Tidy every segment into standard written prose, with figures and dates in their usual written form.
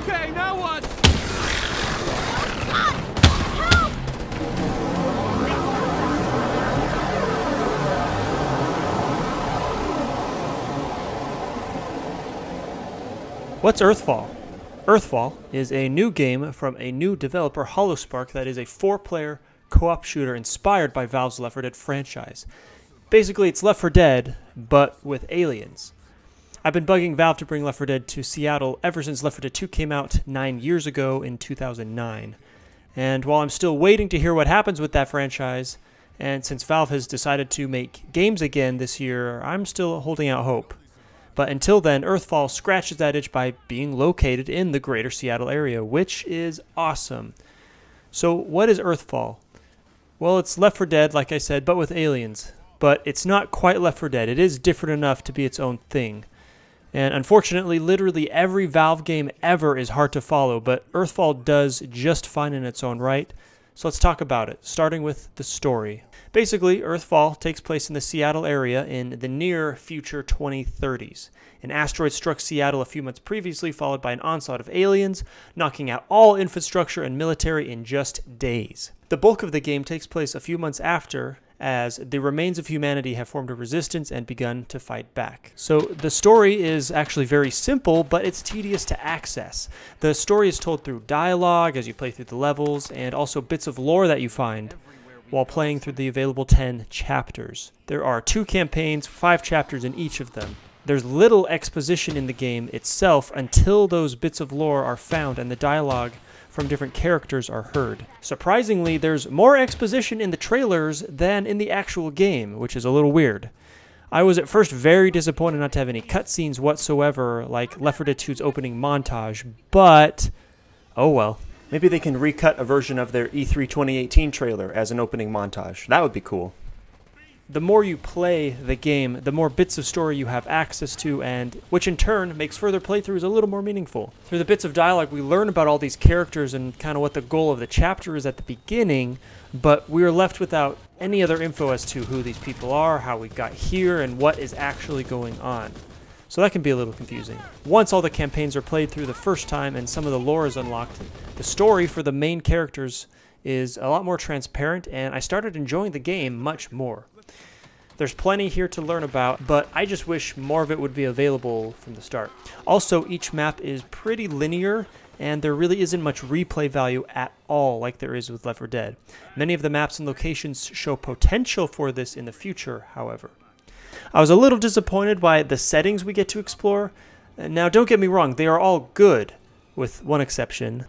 Okay, now what? What's Earthfall? Earthfall is a new game from a new developer, HoloSpark, that is a 4-player co-op shooter inspired by Valve's Left 4 Dead franchise. Basically, it's Left 4 Dead, but with aliens. I've been bugging Valve to bring Left 4 Dead to Seattle ever since Left 4 Dead 2 came out 9 years ago in 2009. And while I'm still waiting to hear what happens with that franchise, and since Valve has decided to make games again this year, I'm still holding out hope. But until then, Earthfall scratches that itch by being located in the greater Seattle area, which is awesome. So what is Earthfall? Well, it's Left 4 Dead, like I said, but with aliens. But it's not quite Left 4 Dead. It is different enough to be its own thing. And unfortunately, literally every Valve game ever is hard to follow, but Earthfall does just fine in its own right. So let's talk about it, starting with the story. Basically, Earthfall takes place in the Seattle area in the near future 2030s. An asteroid struck Seattle a few months previously, followed by an onslaught of aliens, knocking out all infrastructure and military in just days. The bulk of the game takes place a few months after, as the remains of humanity have formed a resistance and begun to fight back. So the story is actually very simple, but it's tedious to access. The story is told through dialogue as you play through the levels, and also bits of lore that you find while playing through the available 10 chapters. There are 2 campaigns, 5 chapters in each of them. There's little exposition in the game itself until those bits of lore are found and the dialogue from different characters are heard. Surprisingly, there's more exposition in the trailers than in the actual game, which is a little weird. I was at first very disappointed not to have any cutscenes whatsoever, like Left 4 Dead 2's opening montage, but oh well. Maybe they can recut a version of their E3 2018 trailer as an opening montage. That would be cool. The more you play the game, the more bits of story you have access to, and which in turn makes further playthroughs a little more meaningful. Through the bits of dialogue, we learn about all these characters and kind of what the goal of the chapter is at the beginning, but we are left without any other info as to who these people are, how we got here, and what is actually going on. So that can be a little confusing. Once all the campaigns are played through the first time and some of the lore is unlocked, the story for the main characters is a lot more transparent, and I started enjoying the game much more. There's plenty here to learn about, but I just wish more of it would be available from the start. Also, each map is pretty linear, and there really isn't much replay value at all like there is with Left 4 Dead. Many of the maps and locations show potential for this in the future, however. I was a little disappointed by the settings we get to explore. Now, don't get me wrong, they are all good, with one exception.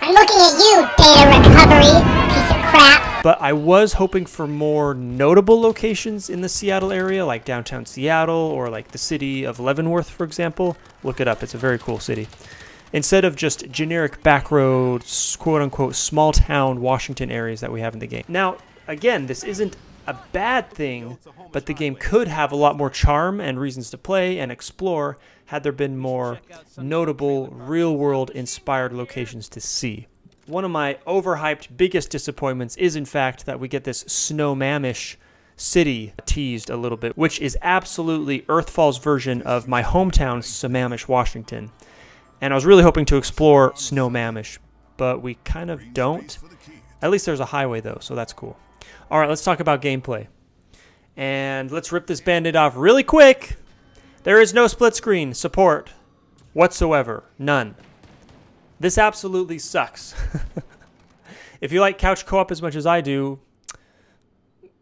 I'm looking at you, data recovery, piece of crap. But I was hoping for more notable locations in the Seattle area, like downtown Seattle, or like the city of Leavenworth, for example. Look it up, it's a very cool city. Instead of just generic backroads, quote-unquote, small-town Washington areas that we have in the game. Now, again, this isn't a bad thing, but the game could have a lot more charm and reasons to play and explore had there been more notable, real-world inspired locations to see. One of my overhyped biggest disappointments is in fact that we get this Snowmamish city teased a little bit, which is absolutely Earthfall's version of my hometown, Sammamish, Washington. And I was really hoping to explore Snowmamish, but we kind of don't. At least there's a highway though, so that's cool. Alright, let's talk about gameplay. And let's rip this band-aid off really quick. There is no split screen support whatsoever. None. This absolutely sucks. If you like couch co-op as much as I do,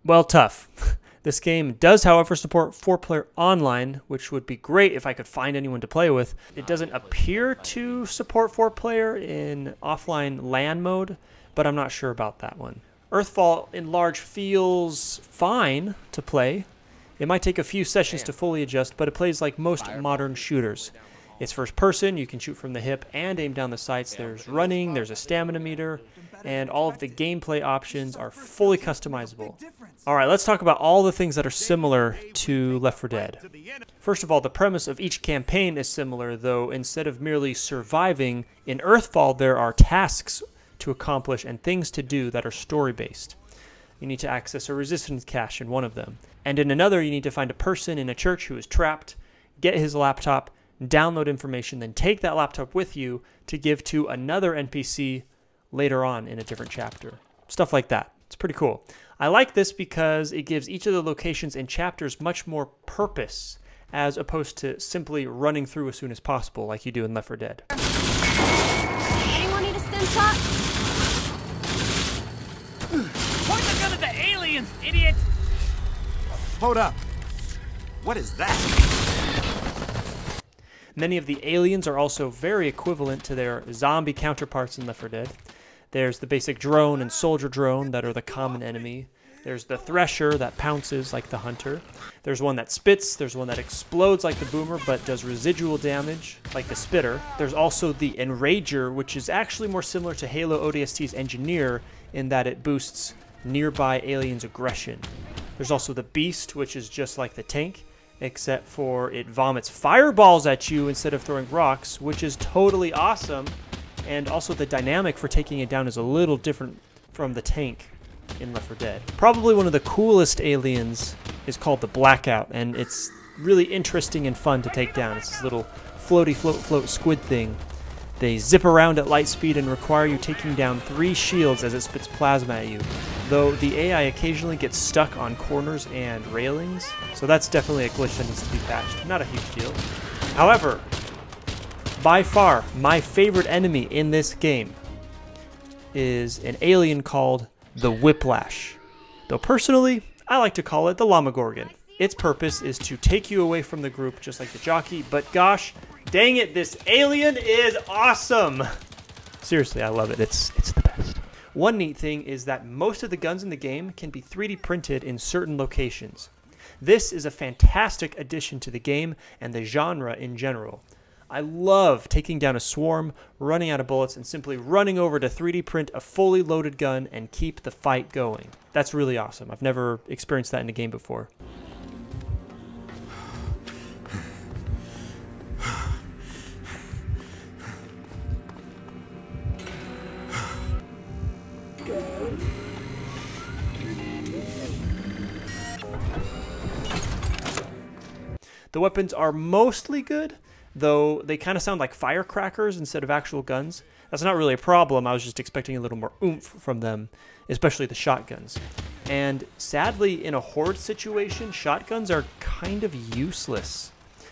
well, tough. This game does, however, support 4-player online, which would be great if I could find anyone to play with. It doesn't appear to support 4-player in offline LAN mode, but I'm not sure about that one. Earthfall in large feels fine to play. It might take a few sessions to fully adjust, but it plays like most modern shooters. It's first person, you can shoot from the hip and aim down the sights. There's running, there's a stamina meter, and all of the gameplay options are fully customizable. Alright, let's talk about all the things that are similar to Left 4 Dead. First of all, the premise of each campaign is similar, though instead of merely surviving, in Earthfall there are tasks to accomplish and things to do that are story-based. You need to access a resistance cache in one of them. And in another, you need to find a person in a church who is trapped, get his laptop, download information, then take that laptop with you to give to another NPC later on in a different chapter. Stuff like that. It's pretty cool. I like this because it gives each of the locations and chapters much more purpose, as opposed to simply running through as soon as possible like you do in Left 4 Dead. Anyone need a stim shot? Point the gun at the aliens, idiot! Hold up. What is that? Many of the aliens are also very equivalent to their zombie counterparts in Left 4 Dead. There's the basic drone and soldier drone that are the common enemy. There's the thresher that pounces like the hunter. There's one that spits. There's one that explodes like the boomer but does residual damage like the spitter. There's also the enrager, which is actually more similar to Halo ODST's engineer in that it boosts nearby aliens' aggression. There's also the beast, which is just like the tank, except for it vomits fireballs at you instead of throwing rocks, which is totally awesome. And also the dynamic for taking it down is a little different from the tank in Left 4 Dead. Probably one of the coolest aliens is called the Blackout, and it's really interesting and fun to take down. It's this little floaty float squid thing. They zip around at light speed and require you taking down 3 shields as it spits plasma at you, though the AI occasionally gets stuck on corners and railings, so that's definitely a glitch that needs to be patched. Not a huge deal. However, by far my favorite enemy in this game is an alien called the Whiplash, though personally I like to call it the Llama Gorgon. Its purpose is to take you away from the group just like the jockey, but gosh dang it, this alien is awesome! Seriously, I love it. It's the best. One neat thing is that most of the guns in the game can be 3D printed in certain locations. This is a fantastic addition to the game and the genre in general. I love taking down a swarm, running out of bullets, and simply running over to 3D print a fully loaded gun and keep the fight going. That's really awesome. I've never experienced that in a game before. The weapons are mostly good, though they kind of sound like firecrackers instead of actual guns. That's not really a problem. I was just expecting a little more oomph from them, especially the shotguns. And sadly, in a horde situation, shotguns are kind of useless.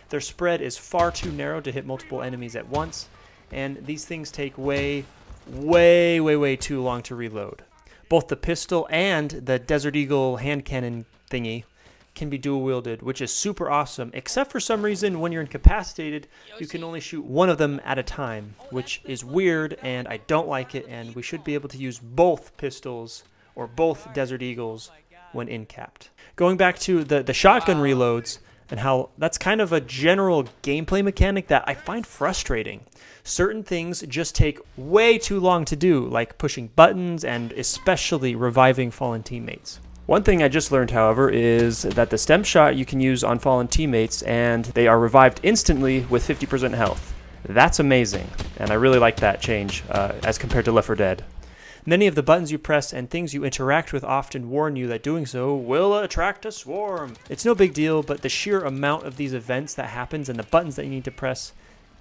Their spread is far too narrow to hit multiple enemies at once, and these things take way too long to reload. Both the pistol and the Desert Eagle hand cannon thingy can be dual wielded, which is super awesome, except for some reason when you're incapacitated you can only shoot one of them at a time, which is weird and I don't like it, and we should be able to use both pistols or both Desert Eagles when incapped. Going back to the shotgun reloads and how that's kind of a general gameplay mechanic that I find frustrating. Certain things just take way too long to do, like pushing buttons and especially reviving fallen teammates. One thing I just learned, however, is that the stem shot you can use on fallen teammates and they are revived instantly with 50% health. That's amazing, and I really like that change as compared to Left 4 Dead. Many of the buttons you press and things you interact with often warn you that doing so will attract a swarm. It's no big deal, but the sheer amount of these events that happens and the buttons that you need to press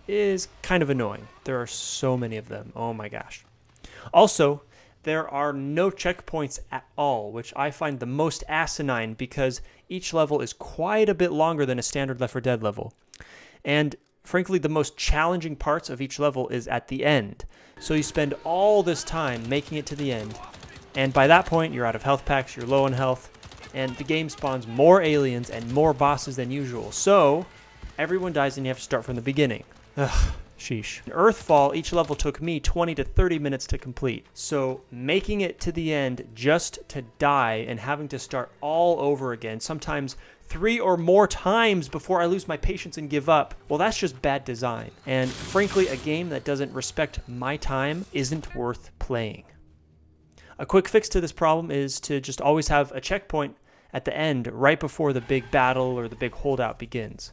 is kind of annoying. There are so many of them. Oh my gosh. Also, there are no checkpoints at all, which I find the most asinine because each level is quite a bit longer than a standard Left 4 Dead level. And frankly, the most challenging parts of each level is at the end. So you spend all this time making it to the end, and by that point you're out of health packs, you're low on health, and the game spawns more aliens and more bosses than usual. So everyone dies and you have to start from the beginning. Ugh. Sheesh. In Earthfall, each level took me 20 to 30 minutes to complete. So making it to the end just to die and having to start all over again, sometimes 3 or more times before I lose my patience and give up, well, that's just bad design. And frankly, a game that doesn't respect my time isn't worth playing. A quick fix to this problem is to just always have a checkpoint at the end right before the big battle or the big holdout begins.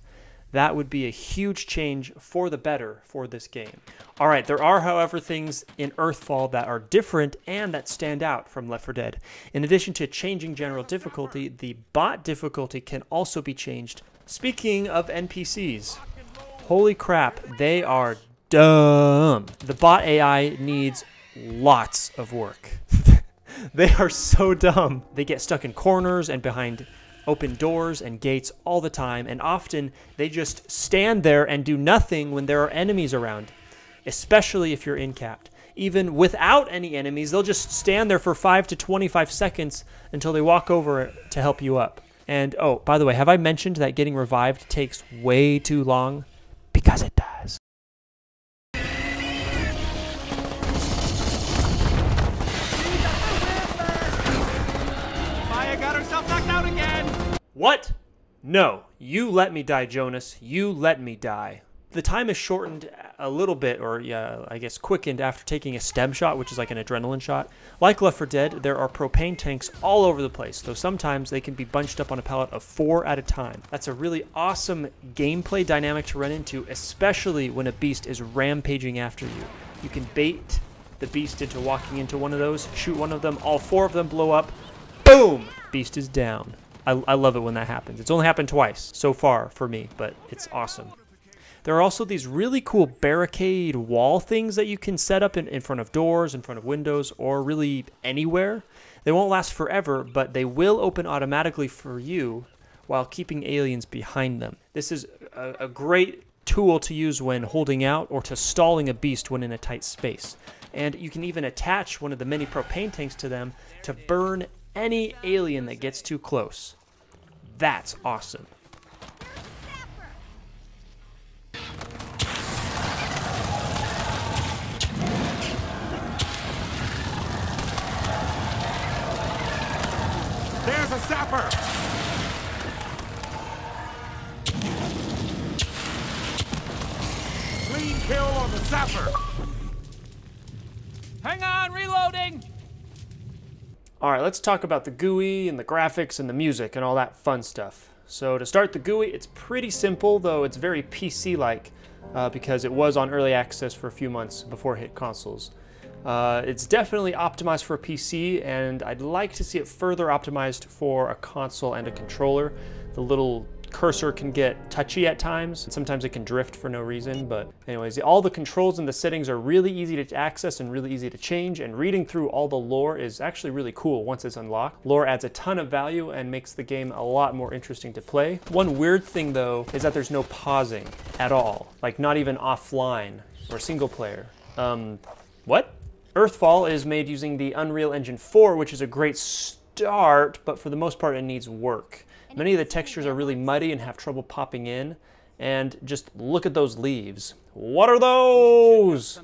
That would be a huge change for the better for this game. Alright, there are, however, things in Earthfall that are different and that stand out from Left 4 Dead. In addition to changing general difficulty, the bot difficulty can also be changed. Speaking of NPCs, Holy crap, they are dumb. The bot AI needs lots of work. They are so dumb. They get stuck in corners and behind open doors and gates all the time, and often they just stand there and do nothing when there are enemies around, especially if you're in-capped. Even without any enemies, they'll just stand there for 5 to 25 seconds until they walk over to help you up. And oh, by the way, have I mentioned that getting revived takes way too long? Because it does. Maya got herself knocked out again! What? No. You let me die, Jonas. You let me die. The time is shortened a little bit, or I guess quickened after taking a stem shot, which is like an adrenaline shot. Like Left 4 Dead, there are propane tanks all over the place, though sometimes they can be bunched up on a pallet of 4 at a time. That's a really awesome gameplay dynamic to run into, especially when a beast is rampaging after you. You can bait the beast into walking into one of those, shoot one of them, all 4 of them blow up, boom! Beast is down. I love it when that happens. It's only happened twice so far for me, but it's awesome. There are also these really cool barricade wall things that you can set up in front of doors, in front of windows, or really anywhere. They won't last forever, but they will open automatically for you while keeping aliens behind them. This is a great tool to use when holding out or to stalling a beast when in a tight space. And you can even attach one of the many propane tanks to them to burn any alien that gets too close. That's awesome. There's a sapper! Clean kill on the sapper! Hang on, reloading! Alright, let's talk about the GUI and the graphics and the music and all that fun stuff. So to start the GUI, it's pretty simple, though it's very PC-like because it was on early access for a few months before it hit consoles. It's definitely optimized for a PC, and I'd like to see it further optimized for a console and a controller. The little cursor can get touchy at times, and sometimes it can drift for no reason, but anyways, all the controls and the settings are really easy to access and really easy to change, and reading through all the lore is actually really cool once it's unlocked. Lore adds a ton of value and makes the game a lot more interesting to play. One weird thing though is that there's no pausing at all, like not even offline or single player. What? Earthfall is made using the Unreal Engine 4, which is a great start, but for the most part it needs work. Many of the textures are really muddy and have trouble popping in, and just look at those leaves. What are those?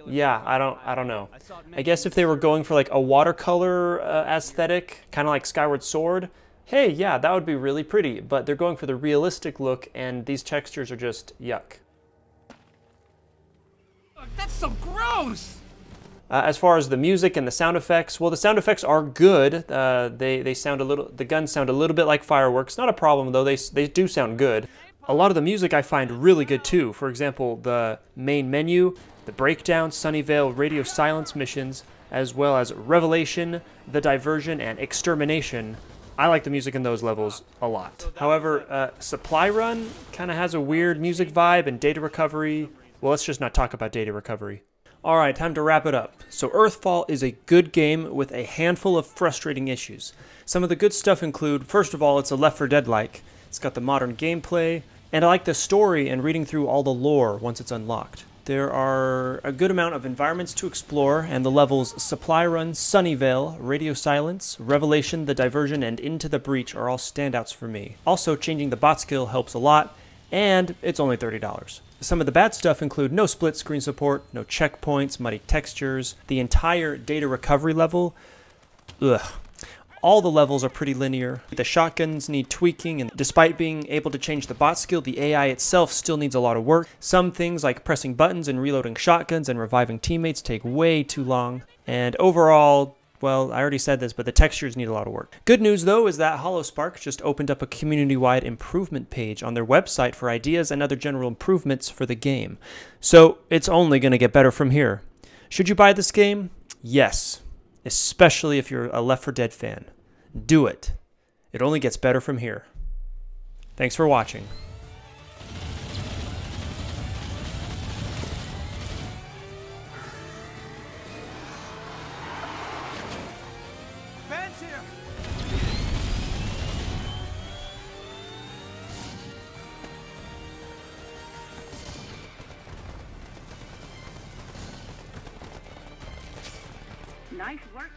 Yeah, I don't know. I guess if they were going for like a watercolor aesthetic, kind of like Skyward Sword, hey, yeah, that would be really pretty, but they're going for the realistic look, and these textures are just yuck. That's so gross! As far as the music and the sound effects, well, the sound effects are good. They sound a little, the guns sound a little bit like fireworks. Not a problem though, they do sound good. A lot of the music I find really good too. For example, the main menu, the breakdown, Sunnyvale radio silence missions, as well as Revelation, the diversion, and extermination. I like the music in those levels a lot. However, Supply Run kind of has a weird music vibe, and data recovery, well, let's just not talk about data recovery. Alright, time to wrap it up. So Earthfall is a good game with a handful of frustrating issues. Some of the good stuff include, first of all, it's a Left 4 Dead-like. It's got the modern gameplay, and I like the story and reading through all the lore once it's unlocked. There are a good amount of environments to explore, and the levels Supply Run, Sunnyvale, Radio Silence, Revelation, The Diversion, and Into the Breach are all standouts for me. Also, changing the bot skill helps a lot, and it's only $30. Some of the bad stuff include no split screen support, no checkpoints, muddy textures, the entire data recovery level. Ugh. All the levels are pretty linear. The shotguns need tweaking, and despite being able to change the bot skill, the AI itself still needs a lot of work. Some things like pressing buttons and reloading shotguns and reviving teammates take way too long. And overall, well, I already said this, but the textures need a lot of work. Good news, though, is that HoloSpark just opened up a community-wide improvement page on their website for ideas and other general improvements for the game. So it's only going to get better from here. Should you buy this game? Yes, especially if you're a Left 4 Dead fan. Do it. It only gets better from here. Thanks for watching. Nice work,